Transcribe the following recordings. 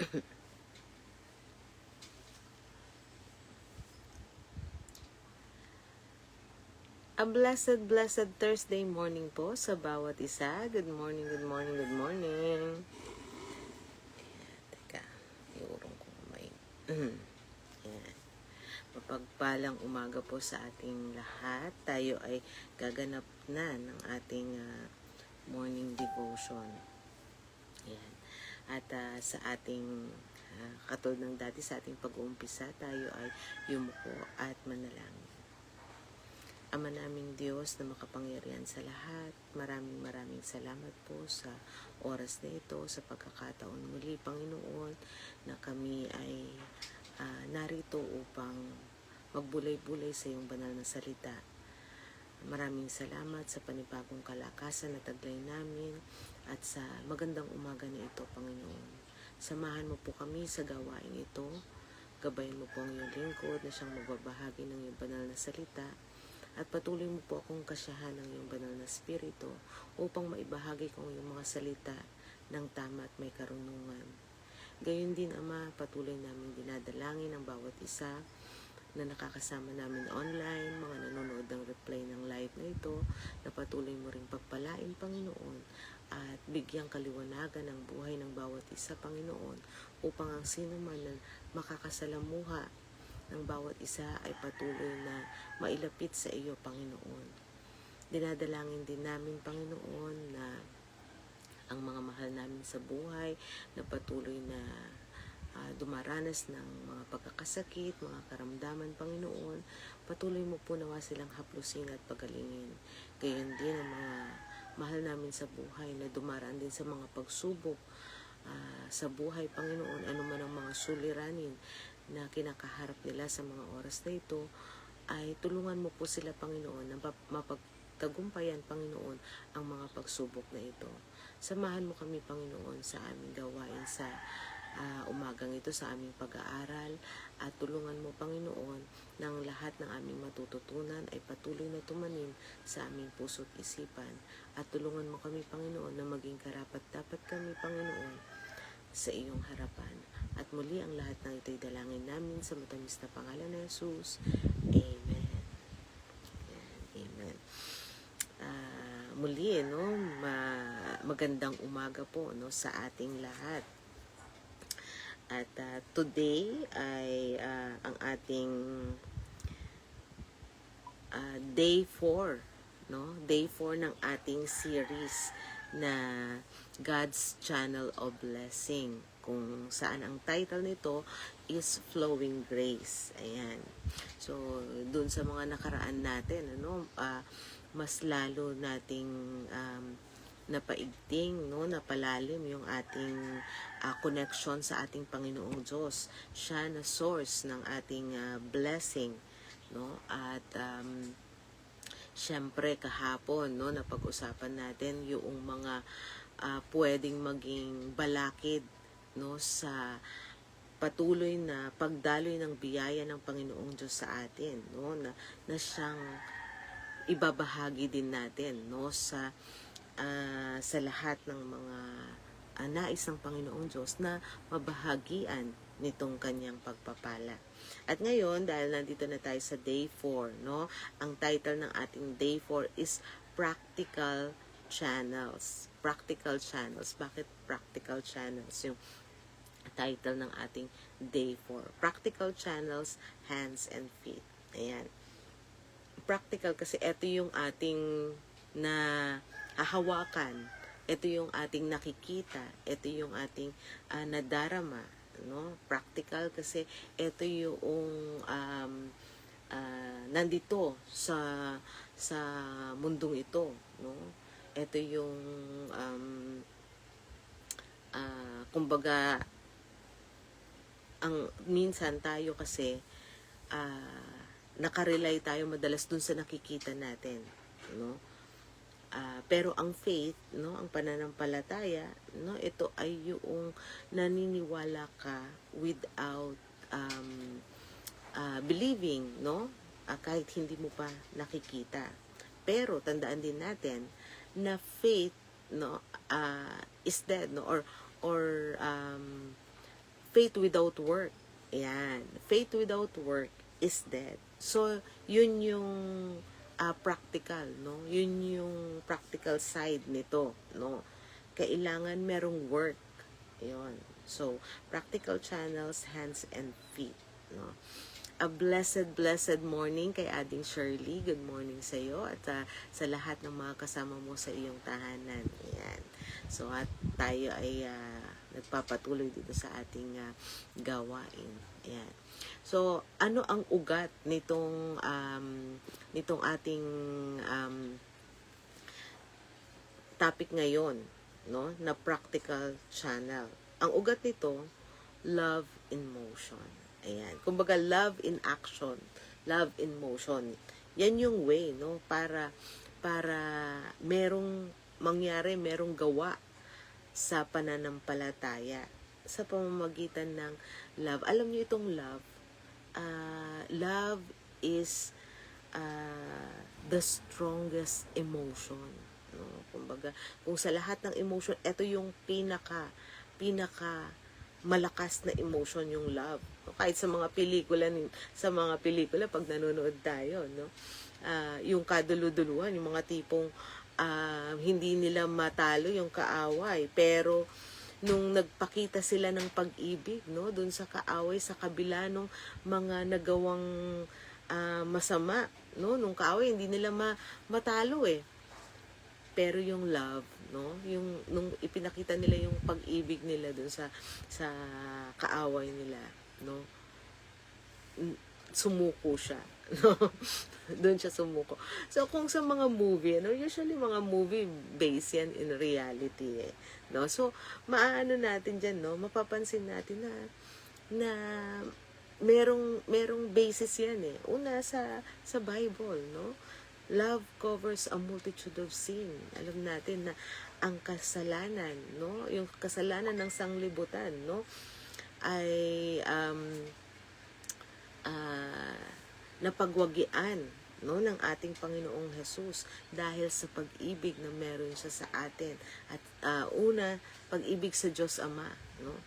A blessed, blessed Thursday morning po sa bawat isa. Good morning, good morning, good morning. Teka, iurong ko may. Ayan. Mapagpalang umaga po sa ating lahat. Tayo ay gaganap na ng ating morning devotion. Ayan. At sa ating, katulad ng dati sa ating pag-uumpisa, tayo ay yumuko at manalangin. Ama naming Diyos na makapangyarihan sa lahat, maraming salamat po sa oras na ito, sa pagkakataon muli, Panginoon, na kami ay narito upang magbulay-bulay sa iyong banal na salita. Maraming salamat sa panibagong kalakasan na taglay namin at sa magandang umaga na ito, Panginoon. Samahan mo po kami sa gawain ito, gabayan mo po ang iyong lingkod na siyang magbabahagi ng iyong banal na salita, at patuloy mo po akong kasiyahan ng iyong banal na spirito upang maibahagi ko ang iyong mga salita ng tama at may karunungan. Gayon din, Ama, patuloy namin dinadalangin ang bawat isa na nakakasama namin online, mga nanonood ng replay ng live na ito, na patuloy mo ring pagpalain, Panginoon, at bigyang kaliwanagan ang buhay ng bawat isa, Panginoon, upang ang sino man na makakasalamuha ng bawat isa ay patuloy na mailapit sa iyo, Panginoon. Dinadalangin din namin, Panginoon, na ang mga mahal namin sa buhay na patuloy na dumaranas ng mga pagkakasakit, mga karamdaman, Panginoon, patuloy mo po nawa silang haplusin at pagalingin. Gayon din ang mga mahal namin sa buhay na dumaraan din sa mga pagsubok sa buhay, Panginoon, anuman ang mga suliranin na kinakaharap nila sa mga oras na ito, ay tulungan mo po sila, Panginoon, na mapagtagumpayan, Panginoon, ang mga pagsubok na ito. Samahan mo kami, Panginoon, sa aming gawain sa umagang ito, sa aming pag-aaral, at tulungan mo, Panginoon, ng lahat ng aming matututunan ay patuloy na tumanim sa aming puso't isipan, at tulungan mo kami, Panginoon, na maging karapat-dapat kami, Panginoon, sa iyong harapan. At muli ang lahat ng ito'y dalangin namin sa matamis na pangalan ni Jesus. Amen. Amen. Muli, magandang umaga po sa ating lahat. At today ay ang ating day 4, Day 4 ng ating series na God's Channel of Blessing, kung saan ang title nito is Flowing Grace. Ayan. So, dun sa mga nakaraan natin, mas lalo nating napaigting, napalalim yung ating connection sa ating Panginoong Diyos. Siya na source ng ating blessing, at syempre kahapon, napag-usapan natin yung mga pwedeng maging balakid, sa patuloy na pagdaloy ng biyaya ng Panginoong Diyos sa atin, na siyang ibabahagi din natin, sa lahat ng mga nais ng Panginoong Diyos na mabahagian nitong kanyang pagpapala. At ngayon, dahil nandito na tayo sa day 4, ang title ng ating day 4 is Practical Channels. Practical Channels. Bakit Practical Channels? Yung title ng ating day 4. Practical Channels, Hands and Feet. Ayan. Practical kasi ito yung ating na hahawakan. Ito yung ating nakikita. Ito yung ating nadarama. Practical kasi ito yung nandito sa mundong ito. Ito yung kumbaga, ang minsan tayo kasi nakarely tayo madalas dun sa nakikita natin, pero ang faith, ang pananampalataya, ito ay yung naniniwala ka without believing, kahit hindi mo pa nakikita. Pero tandaan din natin na faith, is dead, or faith without work. Ayan. Faith without work is dead. So, yun yung practical, no? Yun yung practical side nito, no? Kailangan merong work. Yun. So, practical channels, hands and feet, no? A blessed morning kay Ading Shirley. Good morning sa iyo at sa lahat ng mga kasama mo sa iyong tahanan. Ayan. So, at tayo ay nagpapatuloy dito sa ating gawain. Ayan. So, ano ang ugat nitong ating topic ngayon, no? Na practical channel. Ang ugat nito, love in motion. Ayan. Kumbaga, love in action, love in motion. Yan yung way, no? Para merong mangyari, merong gawa sa pananampalataya sa pamamagitan ng love. Alam niyo itong love, love is the strongest emotion, no? Kumbaga, kung sa lahat ng emotion, ito yung pinaka malakas na emotion, yung love. Kahit sa mga pelikula pag nanonood tayo, no, yung kaduluduluhan, yung mga tipong hindi nila matalo yung kaaway, pero nung nagpakita sila ng pag-ibig, no, dun sa kaaway sa kabila nung mga nagawang masama, no, nung kaaway hindi nila matalo pero yung love, no, yung nung ipinakita nila yung pag-ibig nila dun sa kaaway nila, no, sumuko siya, no. Doon siya sumuko. So kung sa mga movie, no, usually mga movie based yan in reality, no. So maano natin diyan, no, mapapansin natin na merong basis yan Una sa Bible, no. Love covers a multitude of sin. Alam natin na ang kasalanan, no, yung kasalanan ng sanglibutan, no, ay napagwagian, no, ng ating Panginoong Jesus dahil sa pag-ibig na meron siya sa atin. At una, pag-ibig sa Diyos Ama, no,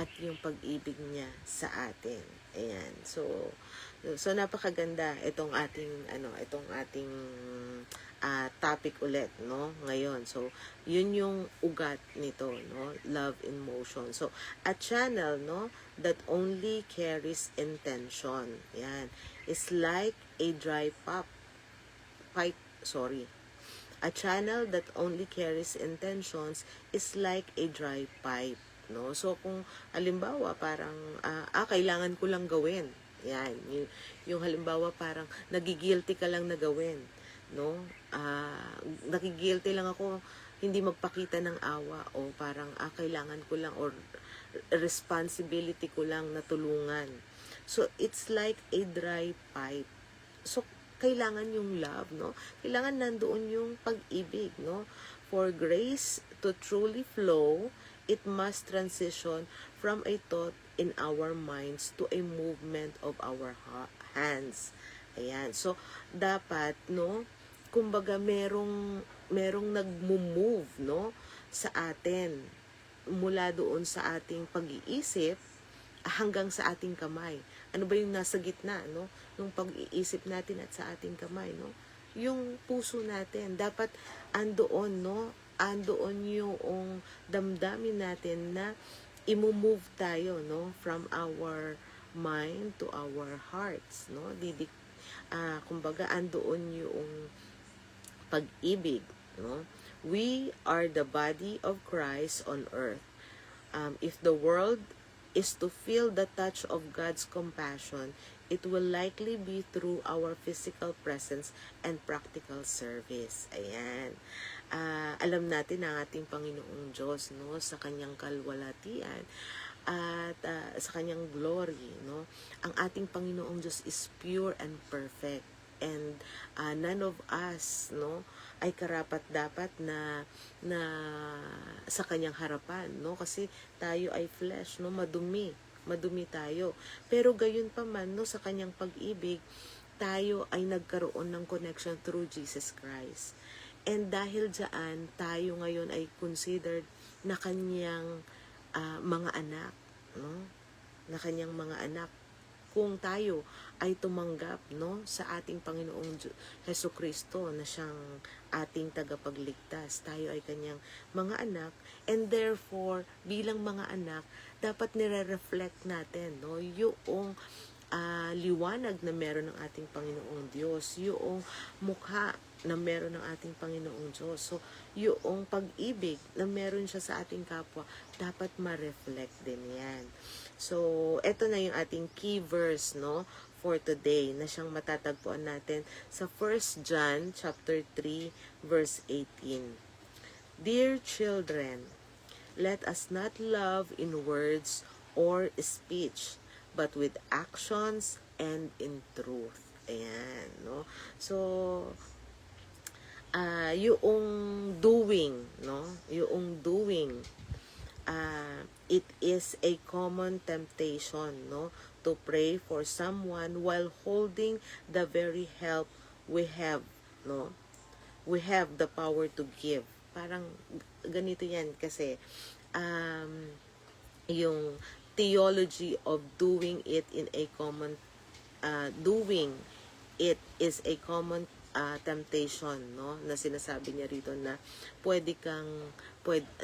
at yung pag-ibig niya sa atin. Ayan. So napakaganda itong ating topic ulit, no, ngayon. So yun yung ugat nito, no, love in motion. So a channel, no, that only carries intention, yan, is like a dry pipe, a channel that only carries intentions is like a dry pipe, no. So kung halimbawa parang kailangan ko lang gawin, yan, yung halimbawa parang nagigilty ka lang na gawin, no, nagigilty lang ako hindi magpakita ng awa, o parang kailangan ko lang, or responsibility ko lang na tulungan. So it's like a dry pipe. So kailangan yung love, no, kailangan nandoon yung pag-ibig, no. For grace to truly flow, it must transition from a thought in our minds to a movement of our hands. Ayan. So, dapat, no, kumbaga merong nagmo-move, no, sa atin mula doon sa ating pag-iisip hanggang sa ating kamay. Ano ba yung nasa gitna, no, nung pag-iisip natin at sa ating kamay, no? Yung puso natin dapat andoon, no? Andoon yung damdamin natin na i-move tayo, no, from our mind to our hearts, no. Kumbaga andoon yung pag-ibig, no. We are the body of Christ on earth. If the world is to feel the touch of God's compassion, it will likely be through our physical presence and practical service. Ayan. Alam natin ang ating Panginoong Diyos, no, sa kanyang kalwalatian at sa kanyang glory, no. Ang ating Panginoong Diyos is pure and perfect, and none of us, no, ay karapat-dapat na sa kanyang harapan, no, kasi tayo ay flesh, no, madumi tayo. Pero gayon pa man, no, sa kanyang pag-ibig, tayo ay nagkaroon ng connection through Jesus Christ. And dahil diyan, tayo ngayon ay considered na kanyang mga anak, no? na kanyang mga anak. Kung tayo ay tumanggap, no, sa ating Panginoong Hesus Kristo na siyang ating tagapagligtas, tayo ay kanyang mga anak, and therefore bilang mga anak dapat nire-reflect natin, no, yung liwanag na meron ng ating Panginoong Diyos, yung mukha na meron ng ating Panginoong Diyos. So, yung pag-ibig na meron siya sa ating kapwa, dapat ma-reflect din yan. So, eto na yung ating key verse, no, for today, na siyang matatagpuan natin sa 1 John chapter 3, verse 18. Dear children, let us not love in words or speech, but with actions and in truth. Ayan, no? So, yung doing, no? Yung doing, it is a common temptation, no? To pray for someone while holding the very help we have, no? We have the power to give. Parang ganito yan kasi yung theology of doing it in a common doing it is a common temptation, no, na sinasabi niya rito na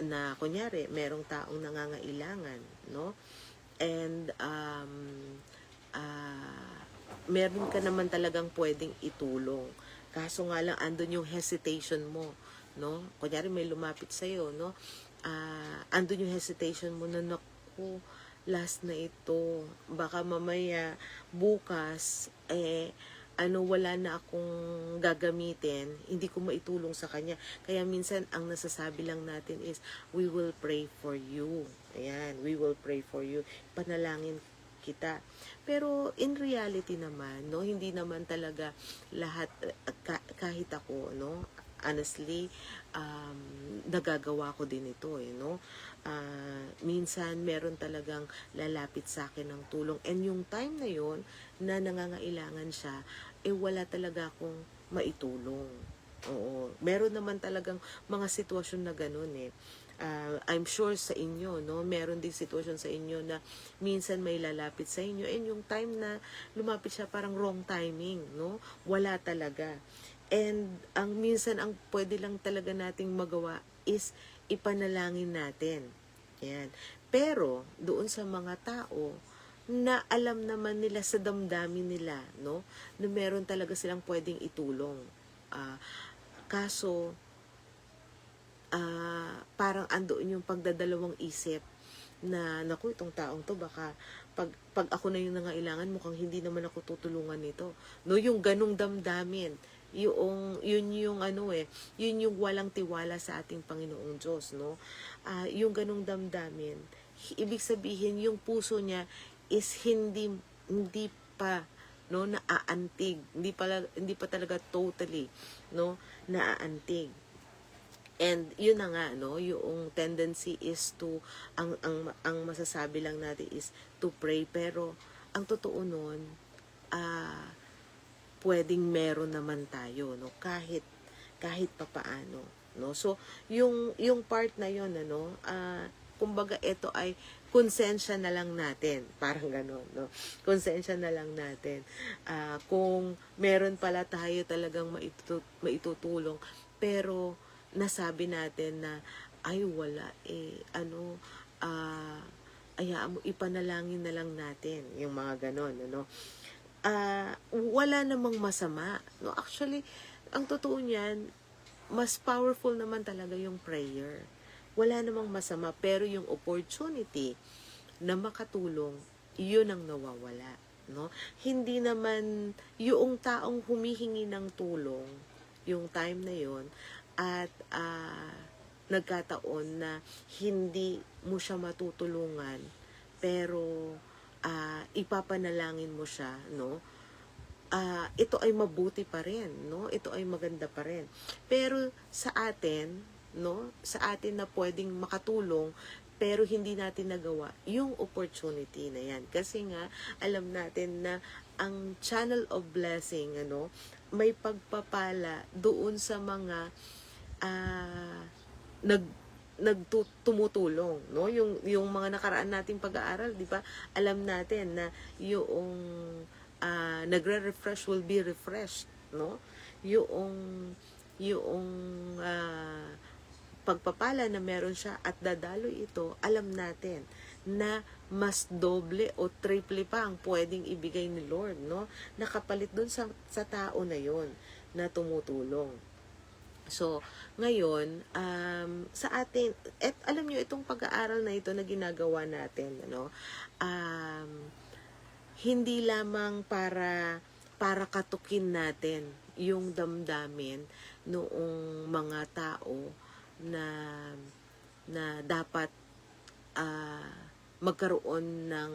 na kunyari merong taong nangangailangan, no, and meron ka naman talagang pwedeng itulong, kaso nga lang andun yung hesitation mo, no, kunyari may lumapit sa'yo, no, andun yung hesitation mo na naku, last na ito, baka mamaya bukas wala na akong gagamitin, hindi ko maitulong sa kanya. Kaya minsan ang nasasabi lang natin is we will pray for you. Ayan, we will pray for you. Panalangin kita. Pero in reality naman, no, hindi naman talaga lahat kahit ako, no, honestly, nagagawa ko din ito, no. Minsan meron talagang lalapit sa akin ng tulong, and yung time na yon na nangangailangan siya, wala talaga akong maitulong. Oo, meron naman talagang mga sitwasyon na ganun I'm sure sa inyo, no, meron din sitwasyon sa inyo na minsan may lalapit sa inyo, and yung time na lumapit siya parang wrong timing, no, wala talaga. And minsan ang pwede lang talaga nating magawa is ipanalangin natin. Yan. Pero doon sa mga tao na alam naman nila sa damdamin nila, no, na meron talaga silang pwedeng itulong. Kaso parang andoon yung pagdadalawang isip na naku, itong taong to baka pag ako na yung nangailangan, mukhang hindi naman ako tutulungan nito, no, yung ganung damdamin, yun yung yun yung walang tiwala sa ating Panginoong Diyos, no. Yung ganung damdamin, ibig sabihin yung puso niya is hindi pa, no, naaantig, hindi pa talaga totally, no, naaantig. And yun na nga, no, yung tendency is to ang masasabi lang natin is to pray, pero ang totoo nun, pwedeng meron naman tayo, no, kahit papaano, no. So yung part na yon, kumbaga ito ay konsensya na lang natin, parang gano'n, no, konsensya na lang natin, kung meron pala tayo talagang maitutulong, pero nasabi natin na ay wala hayaan mo, ipanalangin na lang natin, yung mga ganon, no. Wala namang masama, no. Actually, ang totoo niyan, mas powerful naman talaga yung prayer. Wala namang masama, pero yung opportunity na makatulong, yun ang nawawala, no. Hindi naman yung taong humihingi ng tulong yung time na yon at nagkataon na hindi mo siya matutulungan, pero ipapanalangin mo siya, no, ito ay mabuti pa rin, no, ito ay maganda pa rin. Pero sa atin, no, sa atin na pwedeng makatulong pero hindi natin nagawa yung opportunity na yan, kasi nga alam natin na ang channel of blessing, may pagpapala doon sa mga tumutulong, no? Yung mga nakaraan nating pag-aaral, di ba? Alam natin na yung nagre-refresh will be refreshed, no? Yung yung ah, pagpapala na meron siya at dadaloy ito, alam natin na mas doble o triple pa ang pwedeng ibigay ni Lord, no? Nakapalit doon sa tao na yon na tumutulong. So, ngayon, sa atin, alam nyo, itong pag-aaral na ito na ginagawa natin, ano, hindi lamang para katukin natin yung damdamin noong mga tao na dapat magkaroon ng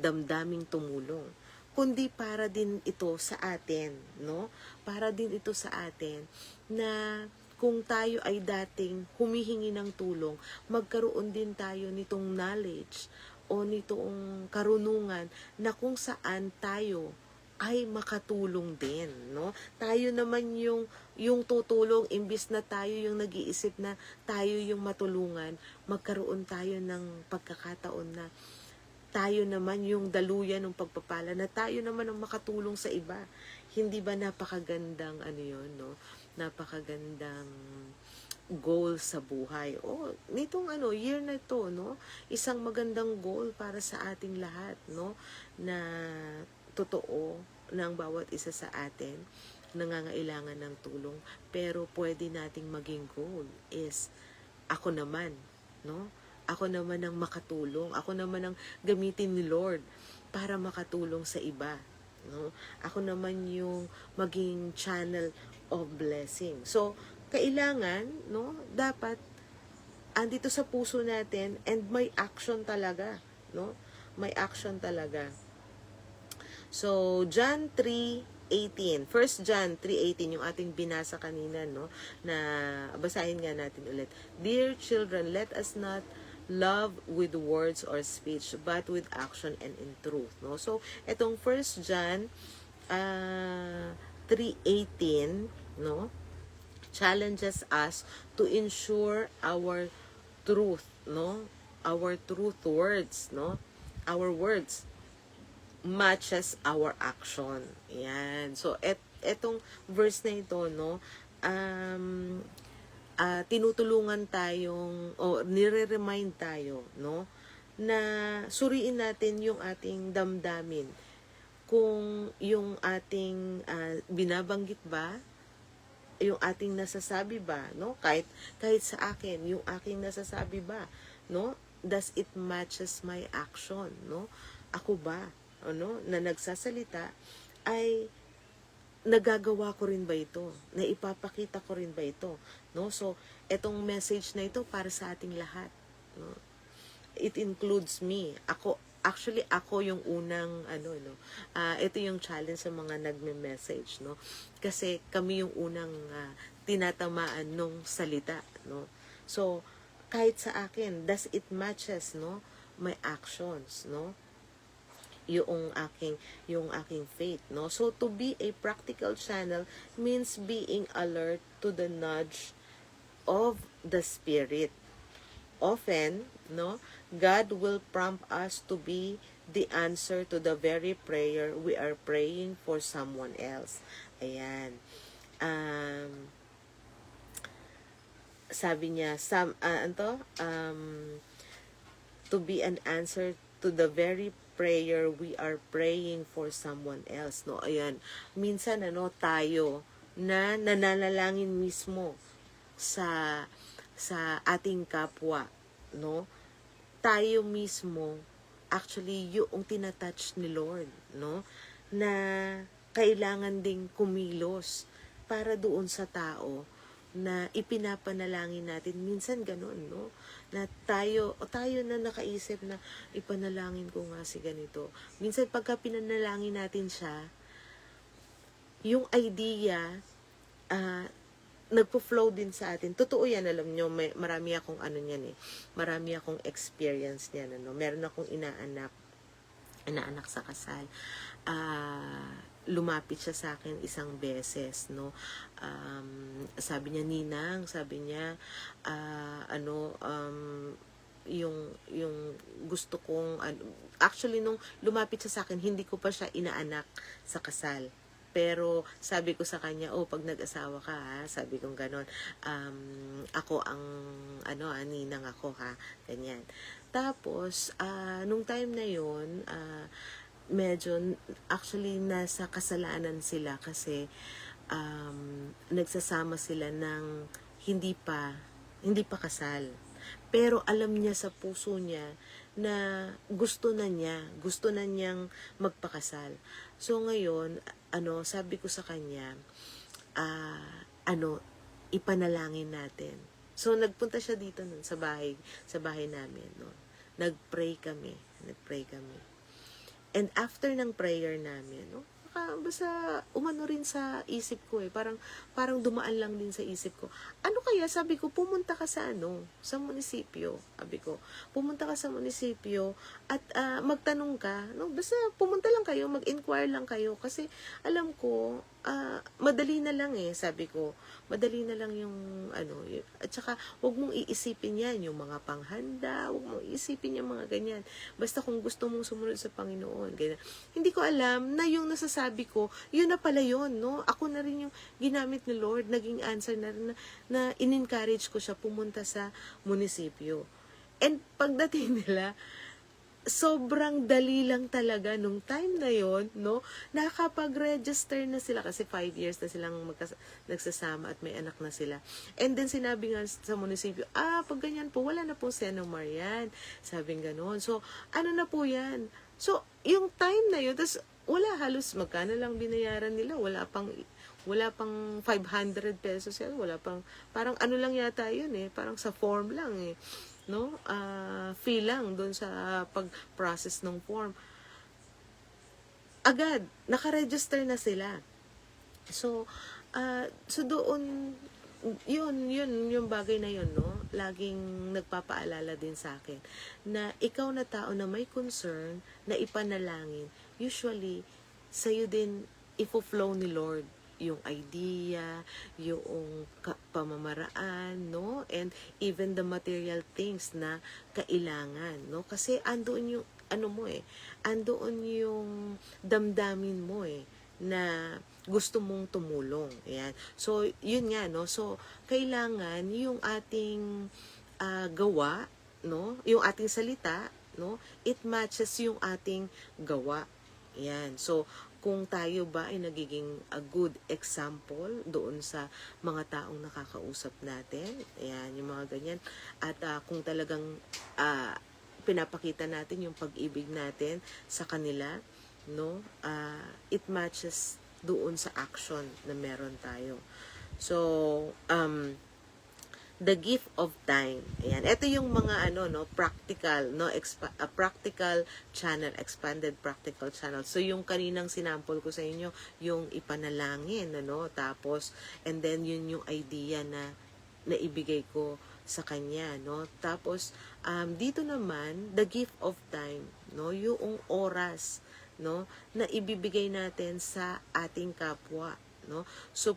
damdaming tumulong, kundi para din ito sa atin, no? Para din ito sa atin na kung tayo ay dating humihingi ng tulong, magkaroon din tayo nitong knowledge o nitong karunungan na kung saan tayo ay makatulong din, no? Tayo naman yung tutulong, imbis na tayo yung nag-iisip na tayo yung matulungan, magkaroon tayo ng pagkakataon na tayo naman yung daluyan ng pagpapala, na tayo naman ang makatulong sa iba. Hindi ba napakagandang no? Napakagandang goal sa buhay. Nitong year na to, no? Isang magandang goal para sa ating lahat, no? Na totoo ng bawat isa sa atin nangangailangan ng tulong, pero pwede nating maging goal is ako naman, no? Ako naman ang makatulong, ako naman ang gamitin ni Lord para makatulong sa iba, no? Ako naman yung maging channel of blessing. So, kailangan, no, dapat andito sa puso natin, and may action talaga, no? May action talaga. So, John 3:18. 1 John 3:18 yung ating binasa kanina, no? Na basahin nga natin ulit. Dear children, let us not love with words or speech, but with action and in truth, no? So, etong 1 John 3:18, no? Challenges us to ensure our truth, no? Our truth words, no? Our words matches our action. Yan. So, etong verse na ito, no, tinutulungan tayong, o nire-remind tayo, no, na suriin natin yung ating damdamin. Kung yung ating binabanggit ba, yung ating nasasabi ba, no, kahit sa akin, yung aking nasasabi ba, no, does it matches my action, no? Ako ba, na nagsasalita ay nagagawa ko rin ba ito? Naipapakita ko rin ba ito? No? So, etong message na ito para sa ating lahat. No? It includes me. Ako yung unang, ito yung challenge sa mga nagme-message, no? Kasi kami yung unang tinatamaan nung salita, no? So, kahit sa akin, does it matches, no, my actions, no? yung aking faith, no? So, to be a practical channel means being alert to the nudge of the Spirit. Often, no, God will prompt us to be the answer to the very prayer we are praying for someone else. Ayan. Sabi niya, to be an answer to the very prayer we are praying for someone else, no? Ayan, minsan tayo na nananalangin mismo sa ating kapwa, no? Tayo mismo actually yung tinatouch ni Lord, no? Na kailangan ding kumilos para doon sa tao na ipinapanalangin natin. Minsan ganun, no? Na tayo na nakaisip na ipanalangin ko nga si ganito. Minsan pagka pinanalangin natin siya, yung idea nagpo-flow din sa atin. Totoo yan, alam nyo, marami akong marami akong experience niyan, Meron akong inaanak sa kasal. lumapit siya sa akin isang beses, no. Sabi niya, Ninang, sabi niya, yung gusto kong, actually, nung lumapit siya sa akin, hindi ko pa siya inaanak sa kasal. Pero sabi ko sa kanya, pag nag-asawa ka, ha, sabi kong ganon, ako ang, ninang ako, ha, ganyan. Tapos, nung time na yun, medyo, actually, nasa kasalanan sila kasi nagsasama sila ng hindi pa kasal. Pero alam niya sa puso niya na gusto na niyang magpakasal. So ngayon, sabi ko sa kanya, ipanalangin natin. So nagpunta siya dito nun sa bahay namin, no. Nagpray kami. And after ng prayer namin, no, basta umano rin sa isip ko parang dumaan lang din sa isip ko. Ano kaya, sabi ko, pumunta ka sa sa munisipyo. Sabi ko, pumunta ka sa munisipyo at magtanong ka, no, basta pumunta lang kayo, mag-inquire lang kayo kasi alam ko madali na lang sabi ko. Madali na lang yung at saka wag mong iisipin yan, yung mga panghanda, wag mong iisipin yung mga ganyan. Basta kung gusto mong sumunod sa Panginoon, ganyan. Hindi ko alam na yung nasasabi ko, yun na pala yun, no? Ako na rin yung ginamit ni Lord, naging answer na rin na in-encourage ko siya pumunta sa munisipyo. And pagdating nila, sobrang dali lang talaga nung time na yon, no? Nakapag-register na sila kasi 5 years na silang nagsasama at may anak na sila. And then sinabi nga sa munisipyo, pag ganyan po, wala na po Senomar yan. Sabing gano'n. So, ano na po yan? So, yung time na yun, tas wala, halos magkano lang binayaran nila, wala pang 500 pesos yan, wala pang, parang ano lang yata yun parang sa form lang no? Fee lang doon sa pag-process ng form. Agad, naka-register na sila. So doon, yun, yung bagay na yun, no? Laging nagpapaalala din sa akin na ikaw na tao na may concern, na ipanalangin, usually, sa'yo din ifo-flow ni Lord yung idea, yung pamamaraan, no? And even the material things na kailangan, no? Kasi andoon yung andoon yung damdamin mo na gusto mong tumulong. Ayan. So, yun nga, no? So, kailangan yung ating gawa, no? Yung ating salita, no? It matches yung ating gawa. Ayan. So, kung tayo ba ay nagiging a good example doon sa mga taong nakakausap natin, ayan, yung mga ganyan, at kung talagang pinapakita natin yung pag-ibig natin sa kanila, no, it matches doon sa action na meron tayo. So, the gift of time. Ayan. Ito yung mga practical, no, practical channel, expanded practical channel. So yung kaninang sinample ko sa inyo, yung ipanalangin, tapos and then yun yung idea na naibigay ko sa kanya, no. Tapos dito naman, the gift of time, no, yung oras, no, na ibibigay natin sa ating kapwa. No? So,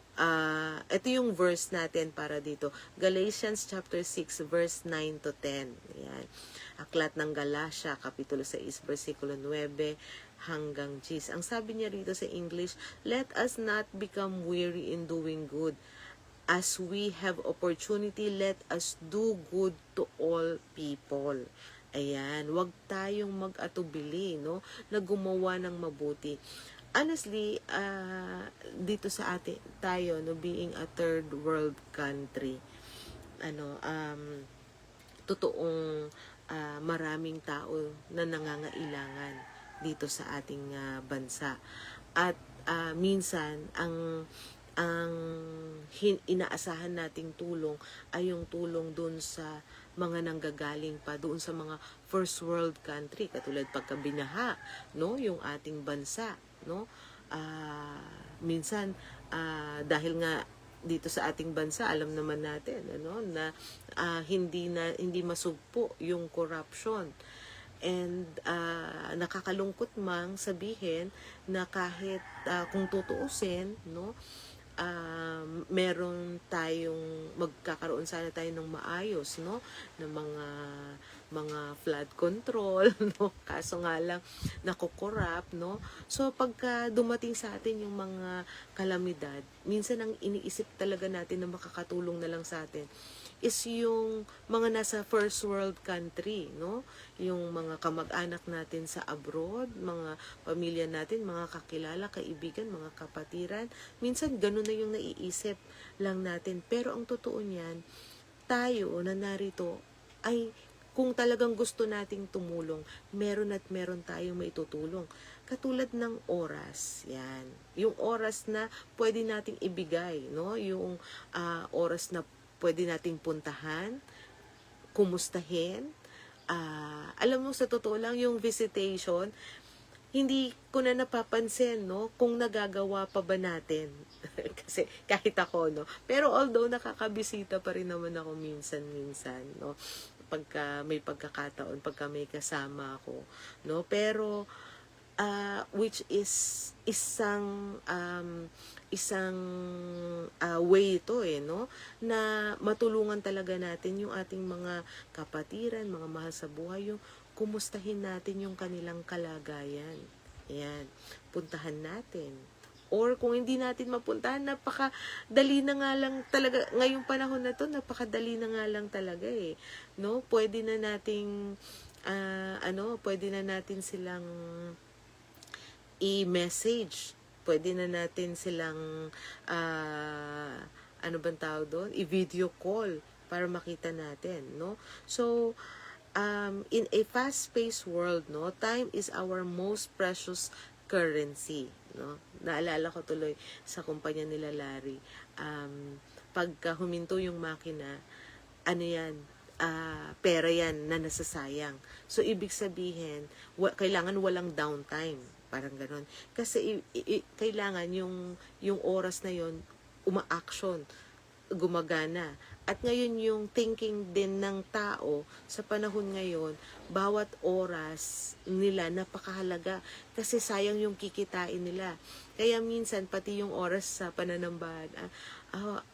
ito yung verse natin para dito. Galatians chapter 6, verse 9 to 10. Ayan. Aklat ng Galatia, kapitulo 6, versikulo 9 hanggang 10. Ang sabi niya rito sa English, let us not become weary in doing good. As we have opportunity, let us do good to all people. Ayan, wag tayong mag-atubili, no, na gumawa ng mabuti. Honestly, dito sa tayo, no, being a third world country, totoong maraming tao na nangangailangan dito sa ating bansa. At minsan, ang inaasahan nating tulong ay yung tulong dun sa mga nanggagaling pa doon sa mga first world country, katulad pagkabinaha, no, yung ating bansa, no. Minsan dahil nga dito sa ating bansa, alam naman natin na hindi masugpo yung corruption. And nakakalungkot mang sabihin na kahit kung tutuusin, no, meron tayong magkakaroon sana tayo ng maayos, no, ng mga flood control, no, kaso nga lang nakokorap, no. So pagka dumating sa atin yung mga kalamidad, minsan ang iniisip talaga natin na makakatulong na lang sa atin is yung mga nasa first world country, no? Yung mga kamag-anak natin sa abroad, mga pamilya natin, mga kakilala, kaibigan, mga kapatiran. Minsan ganun na yung naiisip lang natin. Pero ang totoo niyan, tayo na narito ay kung talagang gusto nating tumulong, meron at meron tayong maitutulong. Katulad ng oras, yan. Yung oras na pwede nating ibigay, no? Yung oras na pwede nating puntahan, kumustahin. Alam mo, sa totoo lang, yung visitation, hindi ko na napapansin, no, kung nagagawa pa ba natin. Kasi kahit ako, no. Pero although nakakabisita pa rin naman ako minsan-minsan, no, pagka may pagkakataon, pagka may kasama ako, no. Pero which is isang way ito no, na matulungan talaga natin yung ating mga kapatiran, mga mahal sa buhay, yung kumustahin natin yung kanilang kalagayan. Ayan, puntahan natin. Or kung hindi natin mapuntahan, napakadali na nga lang talaga, ngayong panahon na to, napakadali na nga lang talaga no? Pwede na nating, pwede na natin silang i-message. Pwede na natin silang, ano bang tawag doon? I-video call para makita natin, no? So, in a fast-paced world, no, time is our most precious currency, no? Naalala ko tuloy sa kumpanya nila Larry, pagka huminto yung makina, ano yan, pera yan na nasasayang. So, ibig sabihin, kailangan walang downtime. Parang ganun. Kasi kailangan yung oras na yon uma-action, gumagana. At ngayon yung thinking din ng tao sa panahon ngayon, bawat oras nila napakahalaga kasi sayang yung kikitain nila. Kaya minsan pati yung oras sa pananambahan,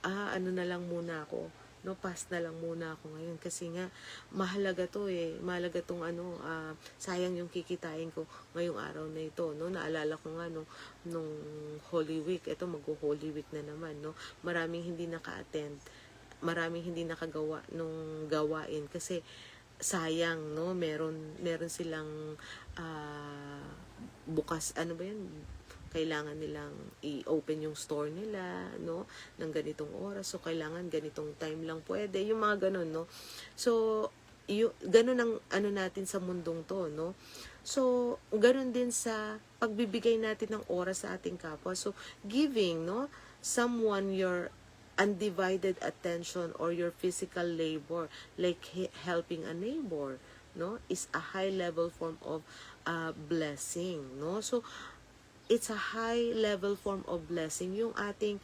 ano na lang muna ako, no, pass na lang muna ako ngayon kasi nga mahalaga to mahalaga tong sayang yung kikitain ko ngayong araw na ito, no. Naalala ko nga nung Holy Week, ito mag-Holy Week na naman, no, maraming hindi naka-attend, maraming hindi nakagawa nung gawain kasi sayang, no, meron silang bukas, ano ba yan, kailangan nilang i-open yung store nila, no, ng ganitong oras. So, kailangan ganitong time lang pwede. Yung mga ganun, no. So, ganun ang natin sa mundong to, no. So, ganun din sa pagbibigay natin ng oras sa ating kapwa. So, giving, no, someone your undivided attention or your physical labor, like helping a neighbor, no, is a high-level form of blessing, no. So, it's a high-level form of blessing, yung ating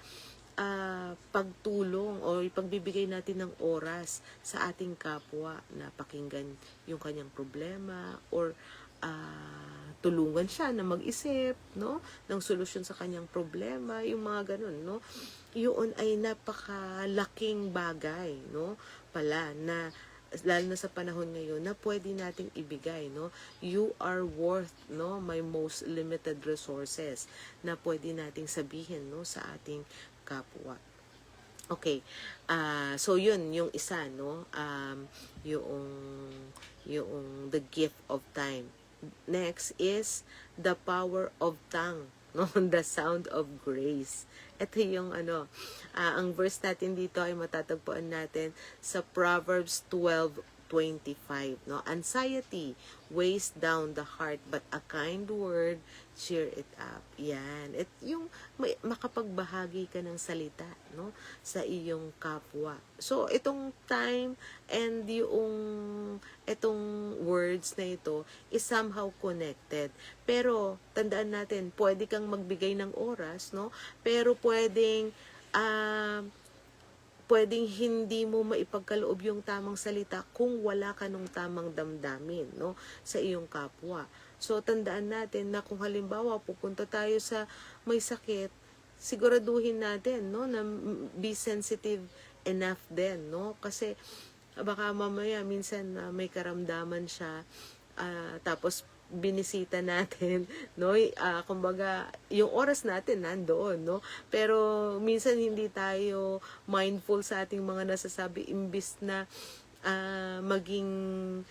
pagtulong o pagbibigay natin ng oras sa ating kapwa na pakinggan yung kanyang problema or tulungan siya na mag-isip, no, ng solusyon sa kanyang problema, yung mga ganun, no. Yun ay napakalaking bagay, no, pala na lalo na sa panahon ngayon na pwede nating ibigay, no. You are worth, no, my most limited resources na pwede nating sabihin, no, sa ating kapwa. Okay. So yun yung isa, no, yung the gift of time. Next is the power of tongue, no, the sound of grace. Ito yung ang verse natin dito ay matatagpuan natin sa Proverbs 12:25, no. Anxiety weighs down the heart, but a kind word cheer it up. Yan. Yung makapagbahagi ka ng salita, no, sa iyong kapwa. So, itong time and itong words na ito is somehow connected. Pero, tandaan natin, pwede kang magbigay ng oras, no, pero pwedeng pwedeng hindi mo maipagkaloob yung tamang salita kung wala ka nung tamang damdamin, no, sa iyong kapwa. So, tandaan natin na kung halimbawa pupunta tayo sa may sakit, siguraduhin natin, no, na be sensitive enough din, no, kasi baka mamaya minsan may karamdaman siya, tapos binisita natin, no, kumbaga yung oras natin nandoon, no, pero minsan hindi tayo mindful sa ating mga nasasabi, imbis na maging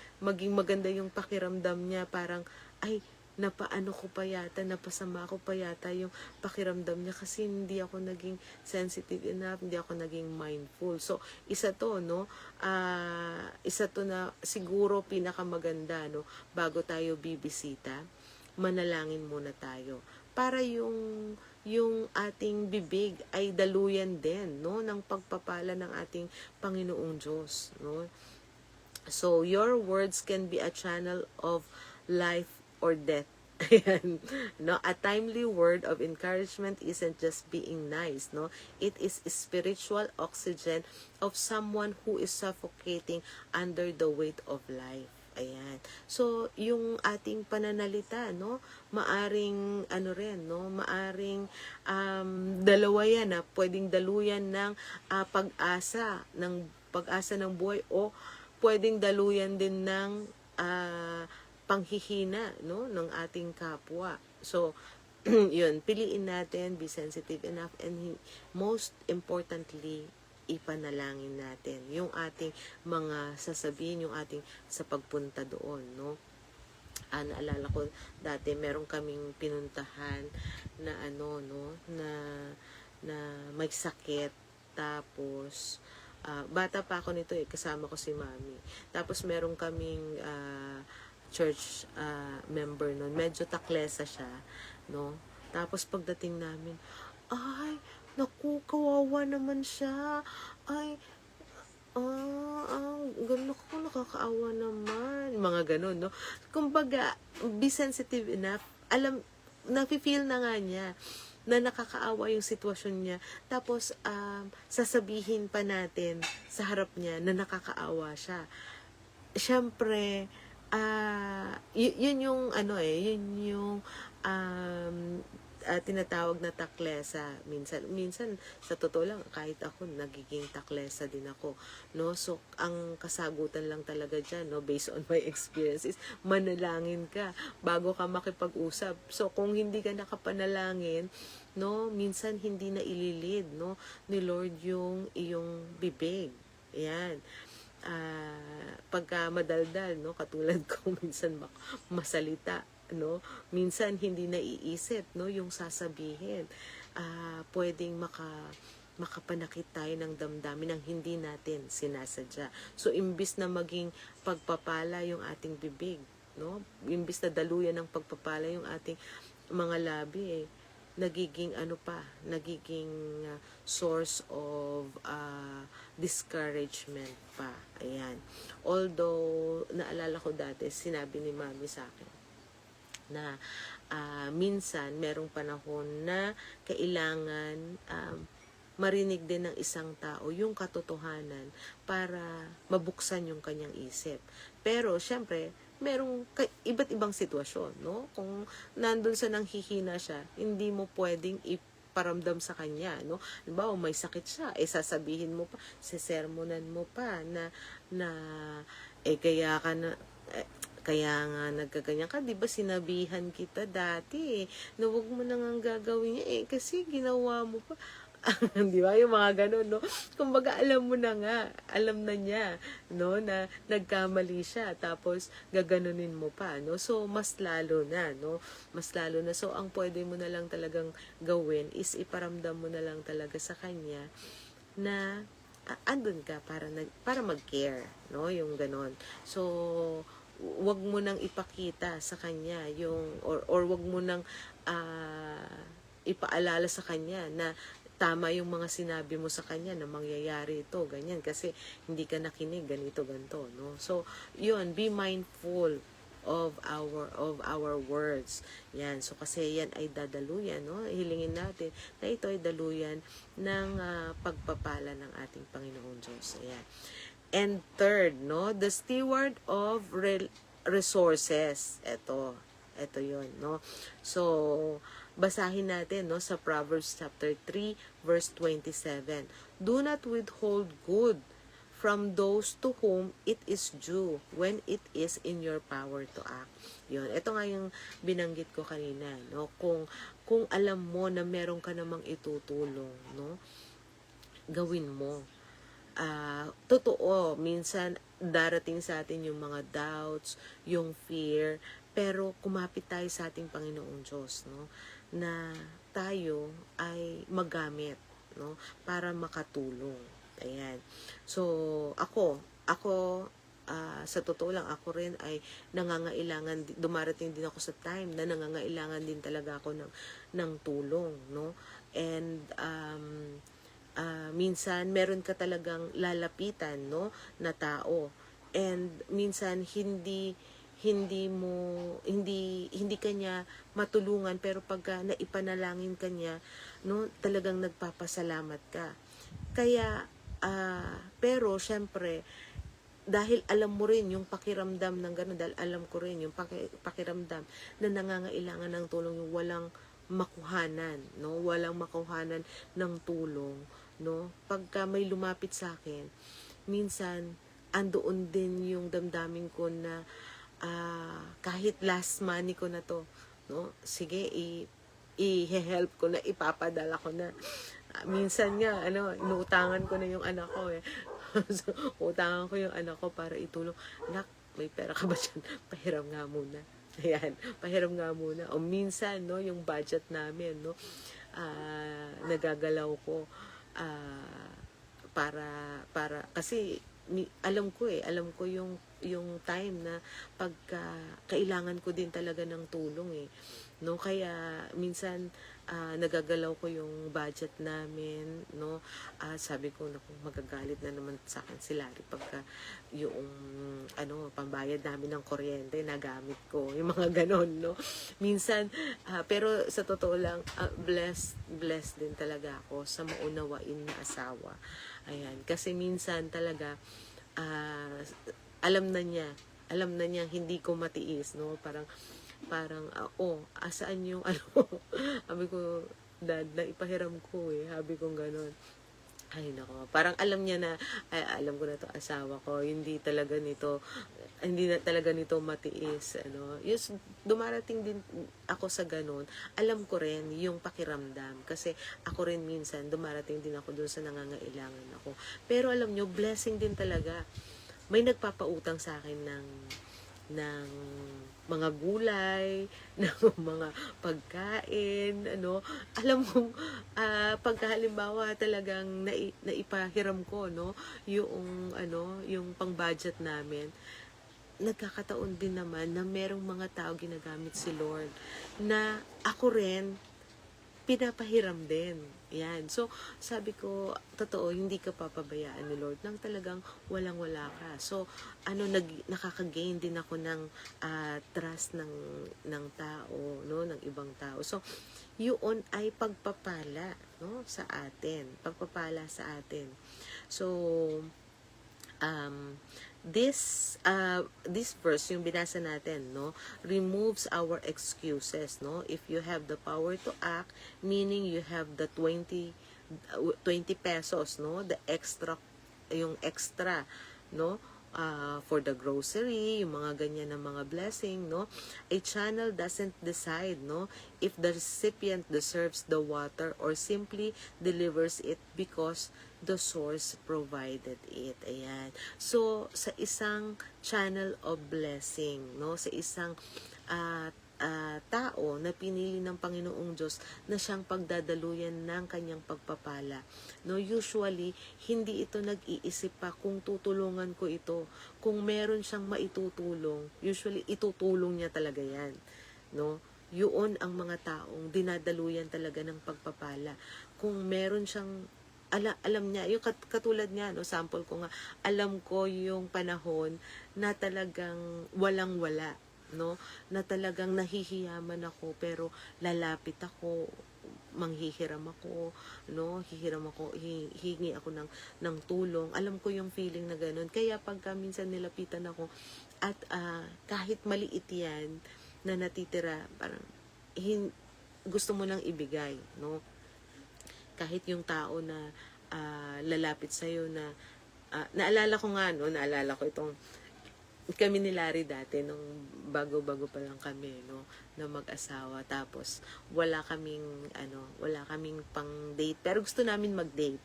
maganda yung pakiramdam niya, parang ay napaano ko pa yata, napasama ko pa yata yung pakiramdam niya kasi hindi ako naging sensitive enough, hindi ako naging mindful. So, isa to, no, isa to na siguro pinakamaganda, no, bago tayo bibisita, manalangin muna tayo para yung ating bibig ay daluyan din, no, ng pagpapala ng ating Panginoong Diyos, no. So, your words can be a channel of life or death. Ayan. No, a timely word of encouragement isn't just being nice, no? It is spiritual oxygen of someone who is suffocating under the weight of life. Ayan. So, yung ating pananalita, no, maaring ano rin, no, maaring dalawa yan, pwedeng daluyan ng pag-asa ng buhay, o pwedeng daluyan din ng panghihina, no, ng ating kapwa. So, yun, piliin natin, be sensitive enough, and most importantly, ipanalangin natin yung ating mga sasabihin, yung ating sa pagpunta doon, no. Naalala ko dati meron kaming pinuntahan na ano, no, na may sakit, tapos bata pa ako nito kasama ko si mami. Tapos meron kaming church member nun, medyo taklesa siya, no. Tapos pagdating namin, ay, naku, kawawa naman siya. Ay, ganun ako, nakakaawa naman. Mga ganun, no. Kumbaga, be sensitive enough. Nafe-feel na nga niya na nakakaawa yung sitwasyon niya. Tapos, sasabihin pa natin sa harap niya na nakakaawa siya. Siyempre, yun yung yun yung tinatawag na taklesa. Minsan sa totoo lang, kahit ako nagiging taklesa din ako, no. So ang kasagutan lang talaga diyan, no, based on my experiences, manalangin ka bago ka makipag-usap. So kung hindi ka nakapanalangin, no, minsan hindi na ililid, no, ni Lord yung iyong bibig. Ayan. Pagka madaldal, no, katulad ko, minsan masalita, no, minsan hindi naiisip, no, yung sasabihin, pwedeng makapanakit tayo ng damdamin ng hindi natin sinasadya. So imbis na maging pagpapala yung ating bibig, no, imbis na daluyan ng pagpapala yung ating mga labi, nagiging source of discouragement pa. Ayan. Although, naalala ko dati, sinabi ni mami sa akin na minsan, merong panahon na kailangan marinig din ng isang tao yung katotohanan para mabuksan yung kanyang isip. Pero, syempre, merong iba't ibang sitwasyon, no? Kung nandun sa nanghihina siya, hindi mo pwedeng iparamdam sa kanya, no? Halimbawa, may sakit siya, sasabihin mo pa, sesermonan mo pa na kaya nga nagkaganyan ka, di ba sinabihan kita dati, na huwag mo nang gagawin niya, kasi ginawa mo pa. Di ba? Yung mga ganun, no? Kumbaga, alam mo na nga, alam na niya, no, na nagkamali siya, tapos gaganunin mo pa, no? So, mas lalo na, no? Mas lalo na. So, ang pwede mo na lang talagang gawin is iparamdam mo na lang talaga sa kanya na andun ka para mag-care, no? Yung ganun. So, wag mo nang ipakita sa kanya yung, or wag mo nang ipaalala sa kanya na tama yung mga sinabi mo sa kanya na mangyayari ito, ganyan, kasi hindi ka nakinig, ganito, ganito, no? So, yun, be mindful of our words. Yan. So kasi yan ay dadaluyan, no? Hilingin natin na ito ay daluyan ng pagpapala ng ating Panginoong Diyos. Ayan. And third, no, the steward of resources. Ito 'yon, no. So, basahin natin, no, sa Proverbs chapter 3 verse 27. Do not withhold good from those to whom it is due when it is in your power to act. Yun. Ito nga yung binanggit ko kanina, no? Kung alam mo na meron ka namang itutulong, no? Gawin mo. Totoo, minsan darating sa atin yung mga doubts, yung fear, pero kumapit tayo sa ating Panginoong Diyos, no? Na tayo ay magamit, no? Para makatulong. Ayan. So, ako, sa totoo lang, ako rin ay nangangailangan, dumarating din ako sa time na nangangailangan din talaga ako ng tulong, no? And, minsan meron ka talagang lalapitan, no, na tao, and minsan hindi kanya matulungan, pero pagka naipanalangin kanya, no, talagang nagpapasalamat ka. Kaya pero syempre dahil alam mo rin yung pakiramdam ng gano'n, dahil alam ko rin yung pakiramdam na nangangailangan ng tulong, yung walang makuhanan, no? Walang makuhanan ng tulong, no? Pagka may lumapit sa akin, minsan andoon din yung damdamin ko na kahit last money ko na to, no? Sige, i-help ko na, ipapadala ko na. Minsan nga, inuutangan ko na yung anak ko eh. So, utangan ko yung anak ko para itulong. Nak, may pera ka ba dyan? Pahiram nga muna. Ayan, pahiram nga muna. O minsan, no, yung budget namin, no, nagagalaw ko para kasi alam ko yung time na pagka kailangan ko din talaga ng tulong eh, no. Kaya minsan nagagalaw ko yung budget namin, no. Sabi ko, naku, magagalit na naman sa akin si Larry pagka yung pambayad namin ng kuryente nagamit ko, yung mga ganon, no. Minsan pero sa totoo lang, blessed din talaga ako sa maunawain na asawa. Ayan, kasi minsan talaga alam na niya hindi ko matiis, no. Parang asaan yung sabi ko, dad, na ipahiram ko eh, sabi ko ganon. Ay nako, parang alam niya na, alam ko na to, asawa ko, hindi na talaga nito matiis, Yung dumarating din ako sa ganon, alam ko rin yung pakiramdam, kasi ako rin minsan dumarating din ako doon sa nangangailangan ako. Pero alam nyo, blessing din talaga. May nagpapautang sa akin ng mga gulay, ng mga pagkain, alam mo, pagka halimbawa talagang naipahiram ko, no, yung pang-budget namin, nagkakataon din naman na merong mga tao ginagamit si Lord na ako rin pinapahiram din. Yan. So, sabi ko, totoo, hindi ka papabayaan ni Lord nang talagang walang-wala ka. So, nakaka-gain din ako ng trust ng tao, no, ng ibang tao. So, yun ay pagpapala, no, sa atin. Pagpapala sa atin. So, this verse, yung binasa natin, no, removes our excuses, no. If you have the power to act, meaning you have the 20 pesos, no, yung extra, no, for the grocery, yung mga ganyan na mga blessing, no. A channel doesn't decide, no, if the recipient deserves the water or simply delivers it because the source provided it. Ayan. So, sa isang channel of blessing, no, sa isang tao na pinili ng Panginoong Diyos na siyang pagdadaluyan ng kanyang pagpapala, no, usually hindi ito nag-iisip pa kung tutulungan ko ito. Kung meron siyang maitutulong, usually itutulong niya talaga yan, no. Yun ang mga taong dinadaluyan talaga ng pagpapala. Kung meron siyang alam niya, yung katulad niya, no, sample ko nga, alam ko yung panahon na talagang walang-wala, no, na talagang nahihiyaman ako, pero lalapit ako, manghihiram ako, no, hihiram ako, hihingi ako ng tulong. Alam ko yung feeling na ganun. Kaya pagka minsan nilapitan ako, at kahit maliit yan na natitira, parang gusto mo nang ibigay, no? Kahit yung tao na lalapit sa'yo na, naalala ko nga, no, naalala ko itong, kami ni Larry dati, nung bago-bago pa lang kami, no, na mag-asawa. Tapos, wala kaming pang-date. Pero gusto namin mag-date.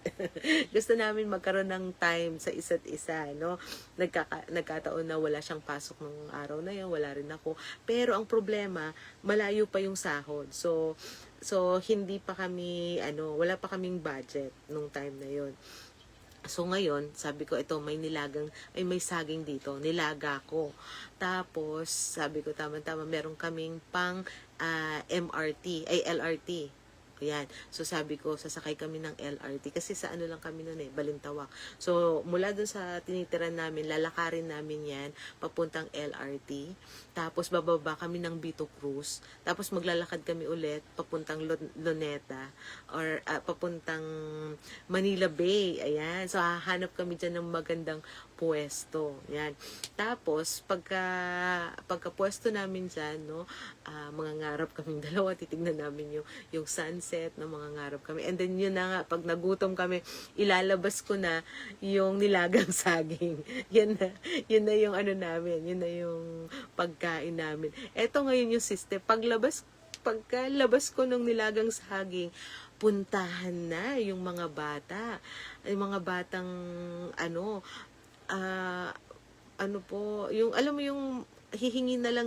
Gusto namin magkaroon ng time sa isa't isa, no. Nagkataon na wala siyang pasok nung araw na yun, wala rin ako. Pero ang problema, malayo pa yung sahod. So hindi pa kami, wala pa kaming budget nung time na yun. So ngayon, sabi ko, ito may saging dito, nilaga ko. Tapos, sabi ko, tama-tama, meron kaming pang LRT. Ayan. So sabi ko, sasakay kami ng LRT kasi sa lang kami noon Balintawak. So mula dun sa tinitiran namin, lalakarin namin yan papuntang LRT. Tapos bababa kami ng Vito Cruz. Tapos maglalakad kami ulit papuntang Luneta or papuntang Manila Bay. Ayan. So hahanap kami dyan ng magandang pwesto. Yan. Tapos, pagka pwesto namin dyan, no, mga ngarap kaming dalawa, titignan namin yung sunset, no, mga ngarap kami. And then, yun na nga, pag nagutom kami, ilalabas ko na yung nilagang saging. Yun na yung namin, yun na yung pagkain namin. Eto ngayon yung system. Pagkalabas ko ng nilagang saging, puntahan na yung mga bata. Yung mga batang, yung alam mo yung hihingi nila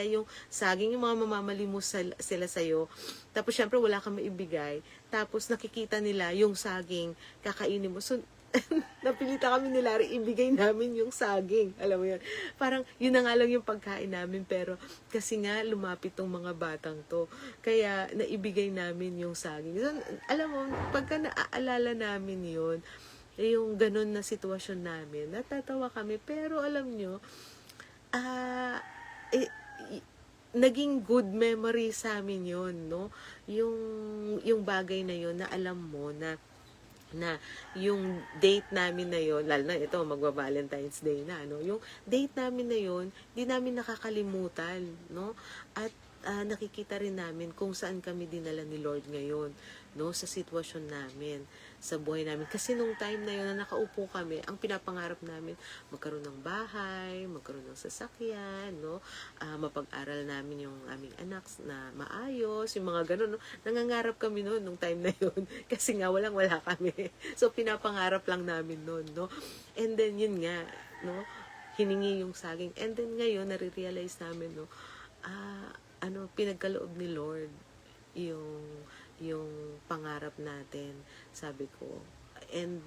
yung saging, yung mga mamamalimos sila sa'yo. Tapos syempre wala kang maibigay. Tapos nakikita nila yung saging, kakainin mo. So napilita kami nila ibigay namin yung saging. Alam mo yun. Parang yun na nga lang yung pagkain namin, pero kasi nga lumapit tong mga batang to. Kaya naibigay namin yung saging. So, alam mo, pagka naaalala namin yun, yung ganun na sitwasyon namin, natatawa kami. Pero alam nyo, naging good memory sa amin yun, no? Yung bagay na yun na alam mo na yung date namin na yun, lalo na ito, magwa-Valentine's Day na, no? Yung date namin na yun, di namin nakakalimutan, no? At nakikita rin namin kung saan kami dinala ni Lord ngayon, no? Sa sitwasyon namin, sa buhay namin. Kasi nung time na yun na nakaupo kami, ang pinapangarap namin, magkaroon ng bahay, magkaroon ng sasakyan, no? Mapag-aral namin yung aming anak na maayos, yung mga ganun, no? Nangangarap kami noon nung time na yun. Kasi nga, wala kami. So, pinapangarap lang namin noon, no? And then, yun nga, no? Hiningi yung saging. And then, ngayon, nare-realize namin, no? Pinagkaloob ni Lord yung pangarap natin, sabi ko. And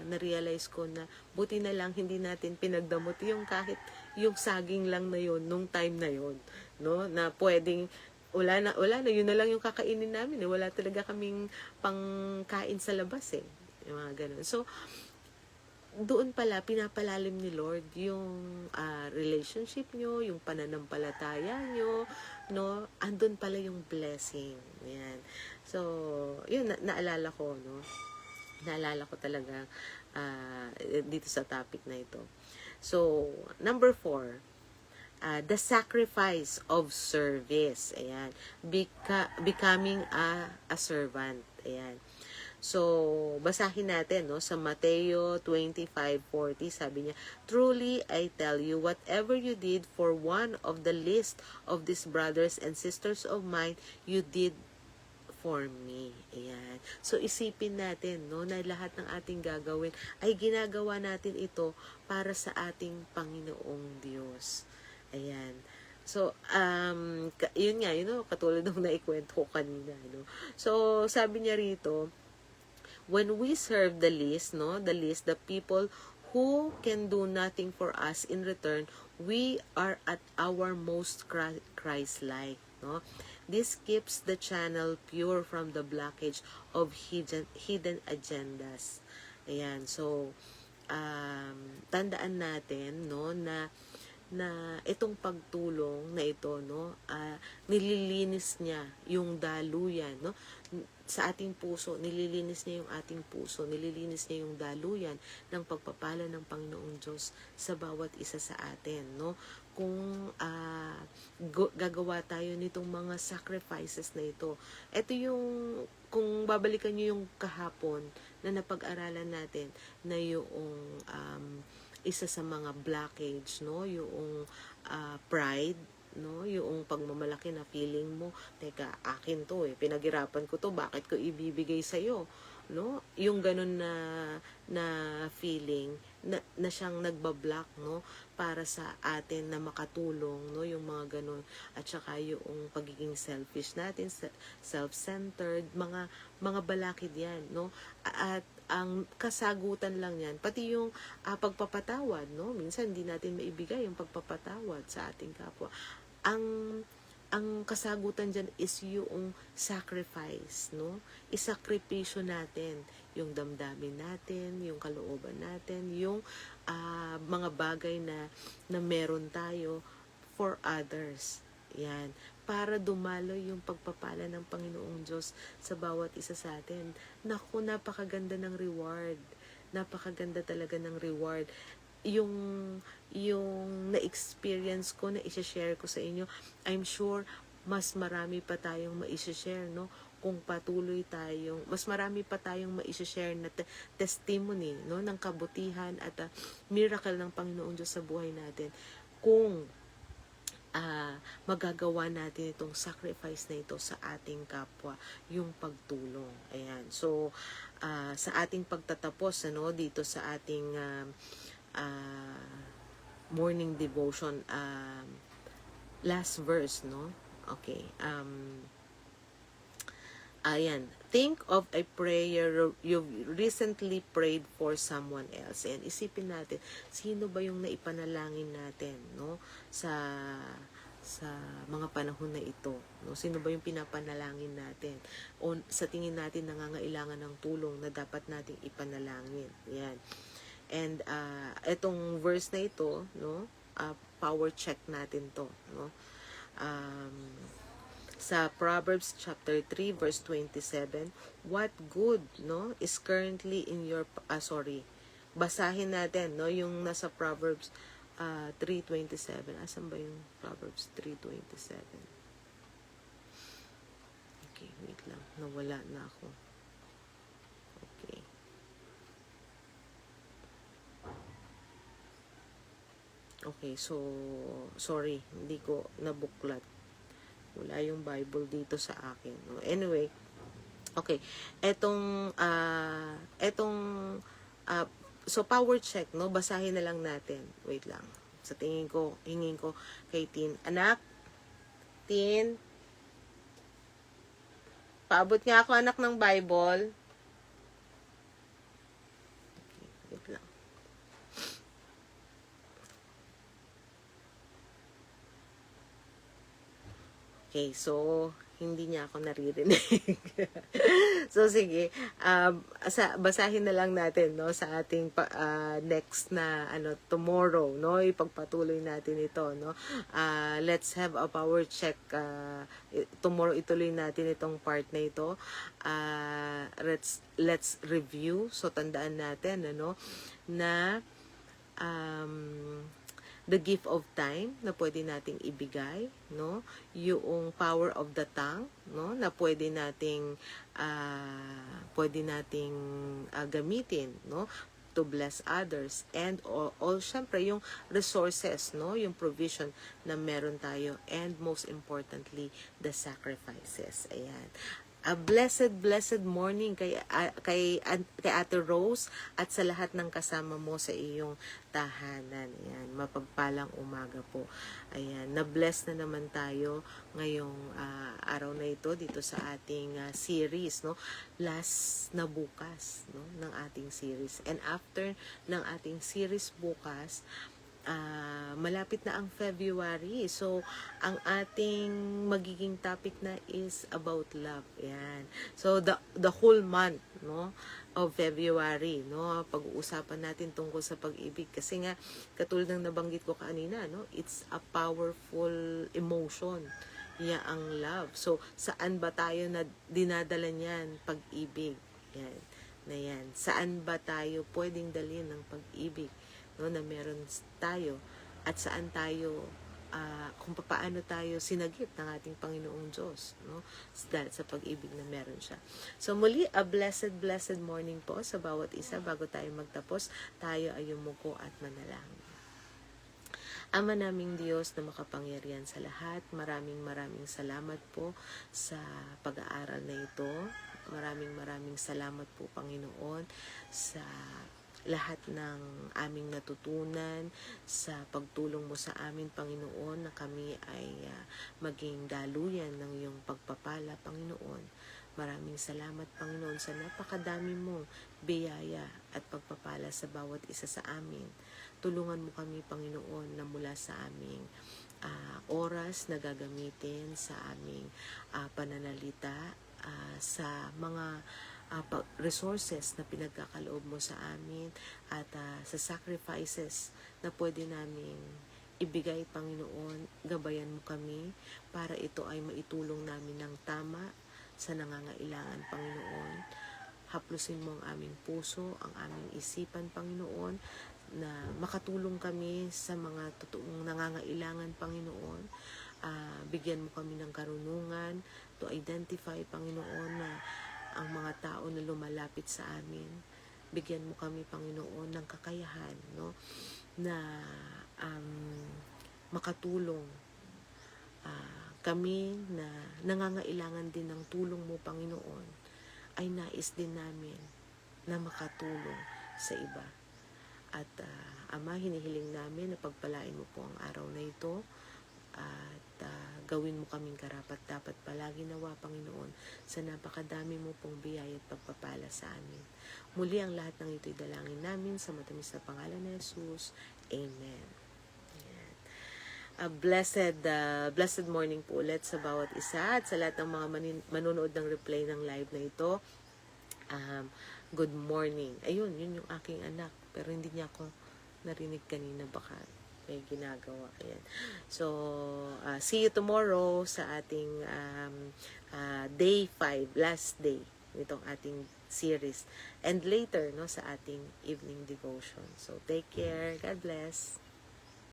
na-realize ko na buti na lang hindi natin pinagdamot yung kahit yung saging lang na yun nung time na yun, no, na pwedeng wala na, yun na lang yung kakainin namin, wala talaga kaming pangkain sa labas yung mga ganun. So doon pala pinapalalim ni Lord yung relationship nyo, yung pananampalataya nyo, no? Andun pala yung blessing. Yan. So, yun, naalala ko, no? Naalala ko talaga dito sa topic na ito. So, number 4, the sacrifice of service. Ayan. Becoming a servant. Ayan. So, basahin natin, no, sa Mateo 25:40, sabi niya, "Truly I tell you, whatever you did for one of the least of these brothers and sisters of mine, you did for me." Ayan. So, isipin natin, no, na lahat ng ating gagawin ay ginagawa natin ito para sa ating Panginoong Diyos. Ayan. So, yun nga, katulad ng naikwento ko kanina, no. So, sabi niya rito, when we serve the least, the people who can do nothing for us in return, we are at our most Christ-like, no? This keeps the channel pure from the blockage of hidden agendas. Ayan, so tandaan natin, no, na na itong pagtulong na ito, no, nililinis niya yung daluyan, no, sa ating puso, nililinis niya yung ating puso, nililinis niya yung daluyan ng pagpapala ng Panginoong Diyos sa bawat isa sa atin, no. Kung gagawa tayo nitong mga sacrifices na ito, ito yung, kung babalikan niyo yung kahapon na napag-aralan natin na yung isa sa mga blockage, no, yung pride, no, yung pagmamalaki na feeling mo, teka, akin to pinaghirapan ko to, bakit ko ibibigay sa iyo, no, yung ganun na feeling na siyang nagbablock, no, para sa atin na makatulong, no, yung mga ganun, at saka yung pagiging selfish natin, self-centered, mga balakid yan, no, at ang kasagutan lang yan, pati yung pagpapatawad, no, minsan hindi natin maibigay yung pagpapatawad sa ating kapwa. Ang kasagutan dyan is yung sacrifice, no? Isakripisyo natin yung damdamin natin, yung kalooban natin, yung mga bagay na meron tayo for others. Yan. Para dumaloy yung pagpapala ng Panginoong Diyos sa bawat isa sa atin. Naku, napakaganda ng reward. Napakaganda talaga ng reward. Yung na-experience ko, na i-share ko sa inyo, I'm sure mas marami pa tayong ma-share, no? Kung patuloy tayong, mas marami pa tayong ma-share na testimony, no, ng kabutihan at miracle ng Panginoong Diyos sa buhay natin. Kung magagawa natin itong sacrifice na ito sa ating kapwa, yung pagtulong. Ayan. So, sa ating pagtatapos, ano, dito sa ating morning devotion, last verse, no? Okay. Ayan. Think of a prayer you've recently prayed for someone else. And isipin natin, sino ba yung naipanalangin natin, no? Sa mga panahon na ito, no? Sino ba yung pinapanalangin natin? O sa tingin natin nangangailangan ng tulong na dapat nating ipanalangin. Yan. And etong verse na ito, no? Power check natin to, no? Sa Proverbs chapter 3 verse 27, what good, no, is currently in your basahin natin, no, yung nasa Proverbs 3:27. Asan ba yung Proverbs 3:27? Okay, wait lang, nawala na ako. Okay. Okay, so sorry, hindi ko nabuklat. Wala yung Bible dito sa akin. Anyway, okay. So power check, no? Basahin na lang natin. Wait lang. Sa tingin ko, hingin ko kay Tin. Anak, Tin, paabot nga ako, anak, ng Bible. Okay, wait lang. Okay, so hindi niya ako naririnig. So sige, basahin na lang natin, no, sa ating next na tomorrow, no, ipagpatuloy natin ito, no. Let's have a power check tomorrow, ituloy natin itong part na ito. Let's review. So tandaan natin, ano, na the gift of time na pwede nating ibigay, no? Yung power of the tongue, no? Na pwede nating gamitin, no? To bless others, and all syempre yung resources, no? Yung provision na meron tayo, and most importantly, the sacrifices. Ayan. A blessed morning kay Ate Rose at sa lahat ng kasama mo sa iyong tahanan. Ayan, mapagpalang umaga po. Ayan, na-bless na naman tayo ngayong araw na ito dito sa ating series, no? Last na bukas, no, ng ating series. And after ng ating series bukas, malapit na ang February. So, ang ating magiging topic na is about love. Yan. So, the whole month, no, of February, no? Pag-uusapan natin tungkol sa pag-ibig kasi nga katulad ng nabanggit ko kanina, no, it's a powerful emotion. Yeah, ang love. So, saan ba tayo na dinadala niyan? Pag-ibig. Yan. Na yan. Saan ba tayo pwedeng dalhin ng pag-ibig, no, na meron tayo at saan tayo kung paano tayo sinagip ng ating Panginoong Diyos, no? Dahil sa pag-ibig na meron siya. So muli, a blessed morning po sa bawat isa. Bago tayo magtapos, tayo ay yumuko at manalangin. Ama naming Diyos na makapangyarihan sa lahat, maraming salamat po sa pag-aaral na ito. Maraming salamat po, Panginoon, sa lahat ng aming natutunan, sa pagtulong mo sa amin, Panginoon, na kami ay maging daluyan ng iyong pagpapala, Panginoon. Maraming salamat, Panginoon, sa napakadami mong biyaya at pagpapala sa bawat isa sa amin. Tulungan mo kami, Panginoon, na mula sa aming oras na gagamitin sa aming pananalita, sa mga resources na pinagkakaloob mo sa amin at sa sacrifices na pwede namin ibigay, Panginoon. Gabayan mo kami para ito ay maitulong namin ng tama sa nangangailangan, Panginoon. Haplusin mo ang aming puso, ang aming isipan, Panginoon, na makatulong kami sa mga totoong nangangailangan, Panginoon. Bigyan mo kami ng karunungan to identify, Panginoon, na ang mga tao na lumalapit sa amin, bigyan mo kami, Panginoon, ng kakayahan, no, na makatulong. Kami na nangangailangan din ng tulong mo, Panginoon, ay nais din namin na makatulong sa iba. At Ama, hinihiling namin na pagpalain mo po ang araw na ito at gawin mo kaming karapat-dapat palagi nawa, Panginoon, sa napakadami mo pong biyaya at pagpapala sa amin. Muli ang lahat ng ito'y dalangin namin sa matamis na pangalan ni Jesus. Amen. Ayan. A blessed morning po ulit sa bawat isa at sa lahat ng mga manunood ng replay ng live na ito. Good morning. Ayun, yun yung aking anak. Pero hindi niya ako narinig kanina, baka may ginagawa. Ayan. So, see you tomorrow sa ating day 5, last day nitong ating series. And later, no, sa ating evening devotion. So, take care. God bless.